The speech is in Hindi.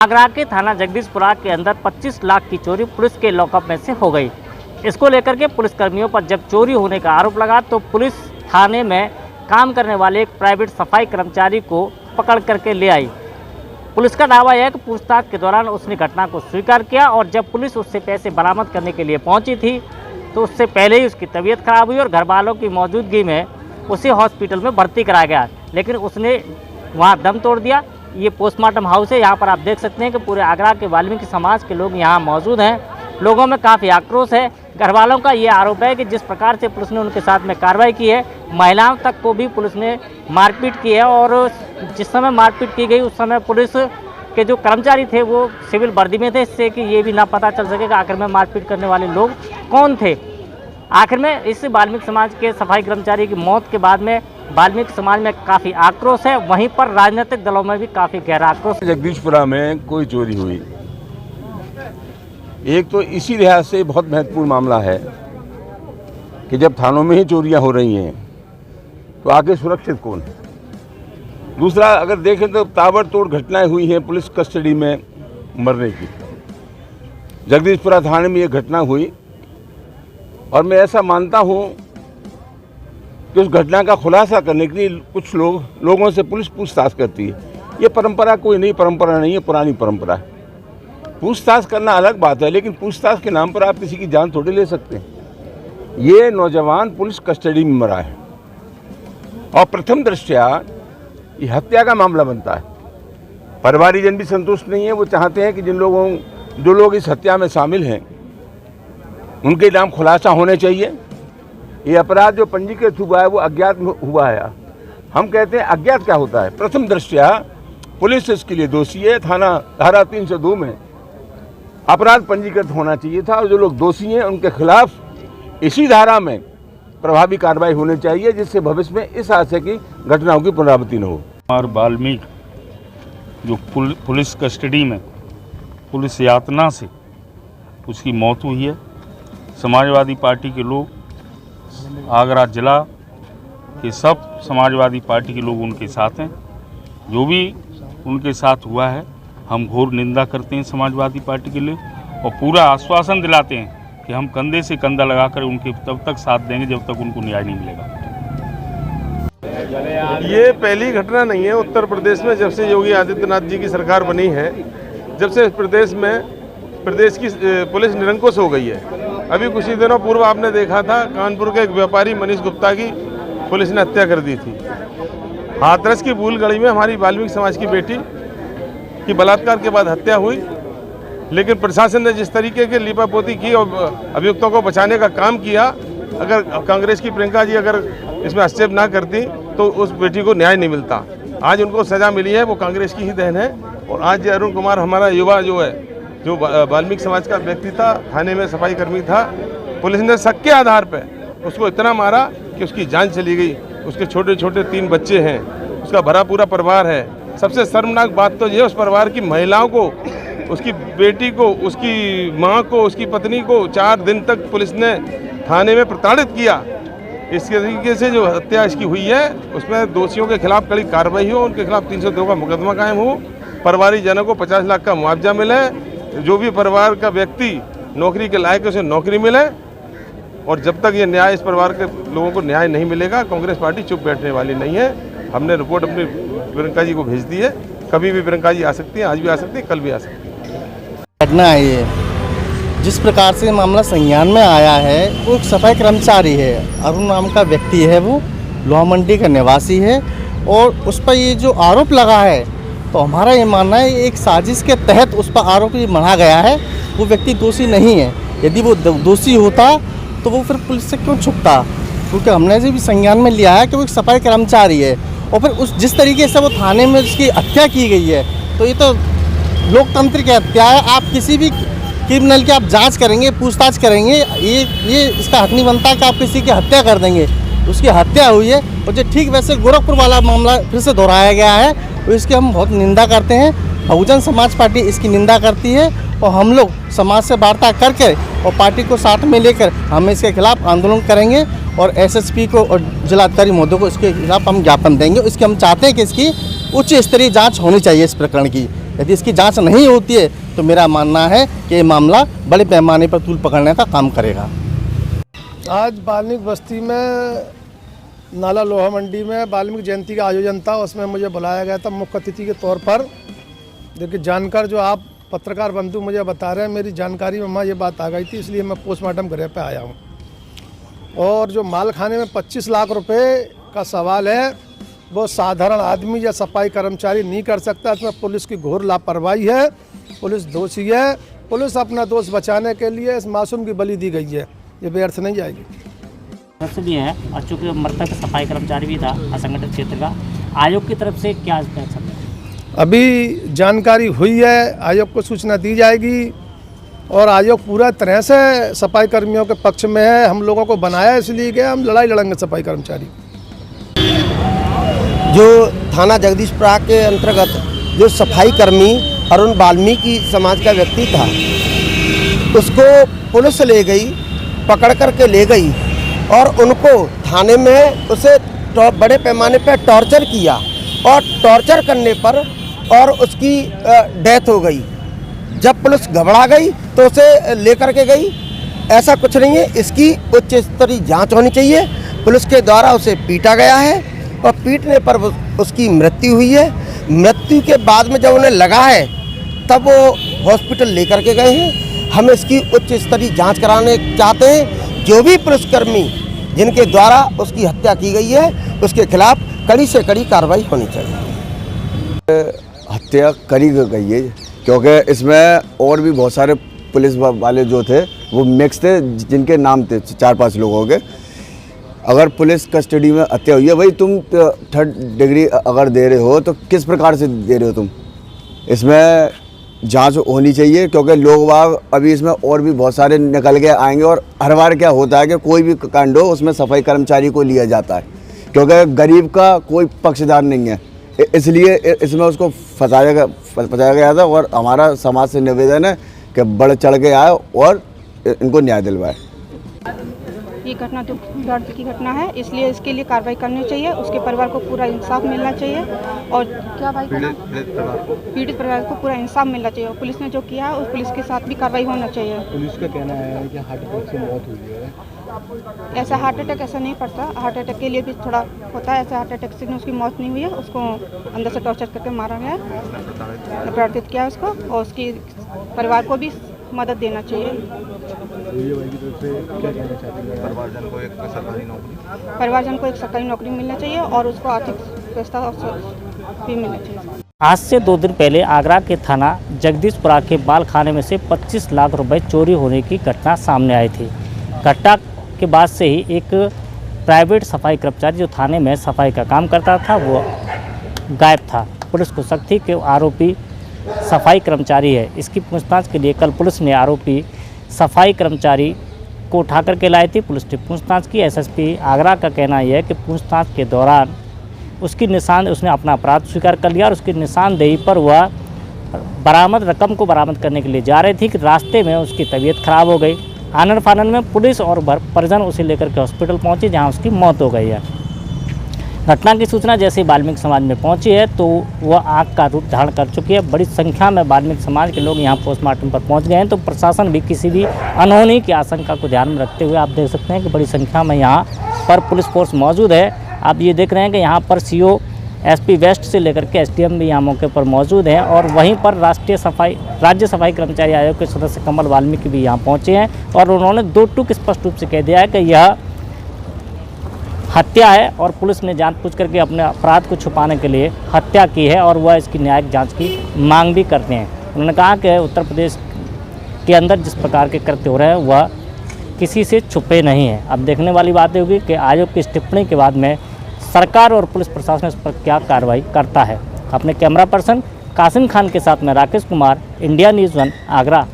आगरा के थाना जगदीशपुरा के अंदर 25 लाख की चोरी पुलिस के लॉकअप में से हो गई। इसको लेकर के पुलिसकर्मियों पर जब चोरी होने का आरोप लगा तो पुलिस थाने में काम करने वाले एक प्राइवेट सफाई कर्मचारी को पकड़ करके ले आई। पुलिस का दावा है कि पूछताछ के दौरान उसने घटना को स्वीकार किया और जब पुलिस उससे पैसे बरामद करने के लिए पहुंची थी तो उससे पहले ही उसकी तबीयत खराब हुई और घर वालों की मौजूदगी में उसे हॉस्पिटल में भर्ती कराया गया, लेकिन उसने वहां दम तोड़ दिया। ये पोस्टमार्टम हाउस है। यहाँ पर आप देख सकते हैं कि पूरे आगरा के वाल्मीकि समाज के लोग यहाँ मौजूद हैं। लोगों में काफ़ी आक्रोश है। घर वालों का ये आरोप है कि जिस प्रकार से पुलिस ने उनके साथ में कार्रवाई की है, महिलाओं तक को भी पुलिस ने मारपीट की है और जिस समय मारपीट की गई उस समय पुलिस के जो कर्मचारी थे वो सिविल वर्दी में थे, इससे कि ये भी ना पता चल सके कि आखिर में मारपीट करने वाले लोग कौन थे। आखिर में इस वाल्मीकि समाज के सफाई कर्मचारी की मौत के बाद में वाल्मीकि समाज में काफ़ी आक्रोश है, वहीं पर राजनीतिक दलों में भी काफ़ी गहरा आक्रोश है। जगदीशपुरा में कोई चोरी हुई, एक तो इसी लिहाज से बहुत महत्वपूर्ण मामला है कि जब थानों में ही चोरियां हो रही हैं तो आगे सुरक्षित कौन है। दूसरा, अगर देखें तो ताबड़तोड़ घटनाएं हुई हैं पुलिस कस्टडी में मरने की। जगदीशपुरा थाने में ये घटना हुई और मैं ऐसा मानता हूं कि उस घटना का खुलासा करने के लिए कुछ लोगों से पुलिस पूछताछ करती है। ये परंपरा कोई नई परंपरा नहीं है, पुरानी परंपरा है। पूछताछ करना अलग बात है, लेकिन पूछताछ के नाम पर आप किसी की जान थोड़ी ले सकते हैं। ये नौजवान पुलिस कस्टडी में मरा है और प्रथम दृष्टया ये हत्या का मामला बनता है। परिवारजन भी संतुष्ट नहीं है। वो चाहते हैं कि जो लोग इस हत्या में शामिल हैं उनके नाम खुलासा होने चाहिए। ये अपराध जो पंजीकृत हुआ है वो अज्ञात में हुआ है। हम कहते हैं अज्ञात क्या होता है। प्रथम दृष्टया पुलिस इसके लिए दोषी है। थाना धारा 302 में अपराध पंजीकृत होना चाहिए था और जो लोग दोषी हैं उनके खिलाफ इसी धारा में प्रभावी कार्रवाई होनी चाहिए, जिससे भविष्य में इस हादसे की घटनाओं की पुनरावृत्ति न हो। और वाल्मीकि जो पुलिस कस्टडी में पुलिस यातना से उसकी मौत हुई है, समाजवादी पार्टी के लोग, आगरा जिला के सब समाजवादी पार्टी के लोग उनके साथ हैं। जो भी उनके साथ हुआ है हम घोर निंदा करते हैं समाजवादी पार्टी के लिए और पूरा आश्वासन दिलाते हैं कि हम कंधे से कंधा लगाकर उनके तब तक साथ देंगे जब तक उनको न्याय नहीं मिलेगा। ये पहली घटना नहीं है उत्तर प्रदेश में। जब से योगी आदित्यनाथ जी की सरकार बनी है, जब से प्रदेश की पुलिस निरंकुश हो गई है। अभी कुछ ही दिनों पूर्व आपने देखा था कानपुर के एक व्यापारी मनीष गुप्ता की पुलिस ने हत्या कर दी थी। हाथरस की भूलगढ़ी में हमारी वाल्मीकि समाज की बेटी की बलात्कार के बाद हत्या हुई, लेकिन प्रशासन ने जिस तरीके की लीपापोती की और अभियुक्तों को बचाने का काम किया, अगर कांग्रेस की प्रियंका जी अगर इसमें हस्तक्षेप ना करती तो उस बेटी को न्याय नहीं मिलता। आज उनको सज़ा मिली है, वो कांग्रेस की ही देन है। और आज अरुण कुमार हमारा युवा जो वाल्मीकि समाज का व्यक्ति था, थाने में सफाई कर्मी था, पुलिस ने शक के आधार पर उसको इतना मारा कि उसकी जान चली गई। उसके छोटे छोटे 3 बच्चे हैं, उसका भरा पूरा परिवार है। सबसे शर्मनाक बात तो ये, उस परिवार की महिलाओं को, उसकी बेटी को, उसकी माँ को, उसकी पत्नी को 4 दिन तक पुलिस ने थाने में प्रताड़ित किया। इस तरीके से जो हत्या इसकी हुई है उसमें दोषियों के खिलाफ कड़ी कार्रवाई हो, उनके खिलाफ 302 का मुकदमा कायम हो, परिवारजनों को 50 लाख का मुआवजा मिले, जो भी परिवार का व्यक्ति नौकरी के लायक उसे नौकरी मिले। और जब तक ये न्याय, इस परिवार के लोगों को न्याय नहीं मिलेगा, कांग्रेस पार्टी चुप बैठने वाली नहीं है। हमने रिपोर्ट अपनी प्रियंका जी को भेज दी है। कभी भी प्रियंका जी आ सकती है, आज भी आ सकती है, कल भी आ सकती है। घटना है ये, जिस प्रकार से मामला संज्ञान में आया है, वो एक सफाई कर्मचारी है, अरुण नाम का व्यक्ति है, वो लोहा मंडी का निवासी है और उस पर ये जो आरोप लगा है, तो हमारा ये मानना है एक साजिश के तहत उस पर आरोप ये मढ़ा गया है। वो व्यक्ति दोषी नहीं है। यदि वो दोषी होता तो वो फिर पुलिस से क्यों छुपता, क्योंकि हमने भी संज्ञान में लिया है कि वो एक सफाई कर्मचारी है और फिर जिस तरीके से वो थाने में उसकी हत्या की गई है, तो ये तो लोकतंत्र की हत्या है। आप किसी भी क्रिमिनल की आप जांच करेंगे, पूछताछ करेंगे, ये इसका हक नहीं बनता कि आप किसी की हत्या कर देंगे। उसकी हत्या हुई है और जो ठीक वैसे गोरखपुर वाला मामला फिर से दोहराया गया है, तो इसकी हम बहुत निंदा करते हैं। बहुजन समाज पार्टी इसकी निंदा करती है और हम लोग समाज से वार्ता करके और पार्टी को साथ में लेकर हम इसके खिलाफ आंदोलन करेंगे और एसएसपी को और जिलाधिकारी महोदय को इसके खिलाफ हम ज्ञापन देंगे। इसके हम चाहते हैं कि इसकी उच्च स्तरीय जांच होनी चाहिए इस प्रकरण की। यदि इसकी जांच नहीं होती है तो मेरा मानना है कि ये मामला बड़े पैमाने पर तूल पकड़ने का काम करेगा। आज वाल्मीकि बस्ती में नाला लोहा मंडी में वाल्मीकि जयंती का आयोजन था, उसमें मुझे बुलाया गया था मुख्य अतिथि के तौर पर। देखिए, जानकर जो आप पत्रकार बंधु मुझे बता रहे हैं, मेरी जानकारी में वहाँ ये बात आ गई थी, इसलिए मैं पोस्टमार्टम गृह पे आया हूँ। और जो माल खाने में 25 लाख रुपए का सवाल है, वो साधारण आदमी या सफाई कर्मचारी नहीं कर सकता। इसमें पुलिस की घोर लापरवाही है, पुलिस दोषी है। पुलिस अपना दोष बचाने के लिए इस मासूम की बलि दी गई है, ये व्यर्थ नहीं जाएगी। भी है और चूँकि मृतक सफाई कर्मचारी भी था असंगठित क्षेत्र का, आयोग की तरफ से क्या एक्शन है? अभी जानकारी हुई है, आयोग को सूचना दी जाएगी और आयोग पूरा तरह से सफाई कर्मियों के पक्ष में है। हम लोगों को बनाया इसलिए कि हम लड़ाई लड़ेंगे सफाई कर्मचारी। जो थाना जगदीशपुरा के अंतर्गत जो सफाई कर्मी अरुण वाल्मीकि समाज का व्यक्ति था, उसको पुलिस ले गई, पकड़ करके ले गई और उनको थाने में उसे बड़े पैमाने पर टॉर्चर किया और टॉर्चर करने पर और उसकी डेथ हो गई। जब पुलिस घबरा गई तो उसे लेकर के गई। ऐसा कुछ नहीं है, इसकी उच्च स्तरीय जांच होनी चाहिए। पुलिस के द्वारा उसे पीटा गया है और पीटने पर उसकी मृत्यु हुई है। मृत्यु के बाद में जब उन्हें लगा है तब वो हॉस्पिटल लेकर के गए हैं। हम इसकी उच्च स्तरीय जांच कराने चाहते हैं। जो भी पुलिसकर्मी जिनके द्वारा उसकी हत्या की गई है, उसके खिलाफ कड़ी से कड़ी कार्रवाई होनी चाहिए। हत्या करी गई है क्योंकि इसमें और भी बहुत सारे पुलिस वाले जो थे वो मिक्स थे, जिनके नाम थे 4-5 लोगों के। अगर पुलिस कस्टडी में हत्या हुई है, भाई तुम 3rd डिग्री अगर दे रहे हो तो किस प्रकार से दे रहे हो तुम? इसमें जांच होनी चाहिए क्योंकि लोग वाग अभी इसमें और भी बहुत सारे निकल के आएंगे। और हर बार क्या होता है कि कोई भी कांड हो उसमें सफाई कर्मचारी को लिया जाता है क्योंकि गरीब का कोई पक्षधार नहीं है, इसलिए इसमें उसको फंसाया गया था। और हमारा समाज से निवेदन है कि बढ़ चढ़ के आए और इनको न्याय दिलवाए। ये घटना दुख दर्द की घटना है, इसलिए इसके लिए कार्रवाई करनी चाहिए। उसके परिवार को पूरा इंसाफ मिलना चाहिए और क्या भाई पीड़ित परिवार को पूरा इंसाफ मिलना चाहिए। और पुलिस ने जो किया है उस पुलिस के साथ भी कार्रवाई होना चाहिए। पुलिस का कहना है कि हार्ट अटैक से मौत हुई है। ऐसा हार्ट अटैक ऐसा नहीं पड़ता, हार्ट अटैक के लिए भी थोड़ा होता है। ऐसा हार्ट अटैक से उसकी मौत नहीं हुई है, उसको अंदर से टॉर्चर करके मारा गया है, प्रवर्तित किया उसको। और उसकी परिवार को भी मदद देना चाहिए। परिवारजन को एक सरकारी नौकरी मिलना चाहिए और उसको आर्थिक व्यवस्था भी मिलना चाहिए। आज से 2 दिन पहले आगरा के थाना जगदीशपुरा के बाल खाने में से 25 लाख रुपए चोरी होने की घटना सामने आई थी। घटना के बाद से ही एक प्राइवेट सफाई कर्मचारी जो थाने में सफाई का काम करता था वो गायब था। पुलिस को शक थी कि आरोपी सफाई कर्मचारी है। इसकी पूछताछ के लिए कल पुलिस ने आरोपी सफाई कर्मचारी को उठा करके लाई थी। पुलिस ने पूछताछ की। एसएसपी आगरा का कहना यह है कि पूछताछ के दौरान उसने अपना अपराध स्वीकार कर लिया और उसकी निशानदेही पर वह बरामद रकम को बरामद करने के लिए जा रही थी कि रास्ते में उसकी तबीयत खराब हो गई। आनन फानन में पुलिस और परिजन उसे लेकर के हॉस्पिटल पहुंचे, जहां उसकी मौत हो गई है। घटना की सूचना जैसे वाल्मीकि समाज में पहुंची है तो वह आग का रूप धारण कर चुकी है। बड़ी संख्या में वाल्मीकि समाज के लोग यहां पोस्टमार्टम पर पहुंच गए हैं। तो प्रशासन भी किसी भी अनहोनी की आशंका को ध्यान में रखते हुए आप देख सकते हैं कि बड़ी संख्या में यहां पर पुलिस फोर्स मौजूद है। आप ये देख रहे हैं कि यहाँ पर सीओ एसपी वेस्ट से लेकर के एसडीएम भी यहाँ मौके पर मौजूद हैं और वहीं पर राज्य सफाई कर्मचारी आयोग के सदस्य कमल वाल्मीकि भी यहाँ पहुँचे हैं और उन्होंने 2 टूक स्पष्ट रूप से कह दिया है कि यह हत्या है और पुलिस ने जानबूझ करके अपने अपराध को छुपाने के लिए हत्या की है और वह इसकी न्यायिक जांच की मांग भी करते हैं। उन्होंने कहा कि उत्तर प्रदेश के अंदर जिस प्रकार के कृत्य हो रहे हैं वह किसी से छुपे नहीं हैं। अब देखने वाली बात होगी कि आयोग की इस टिप्पणी के बाद में सरकार और पुलिस प्रशासन इस पर क्या कार्रवाई करता है। अपने कैमरा पर्सन कासिम खान के साथ में राकेश कुमार, इंडिया न्यूज़ 1 आगरा।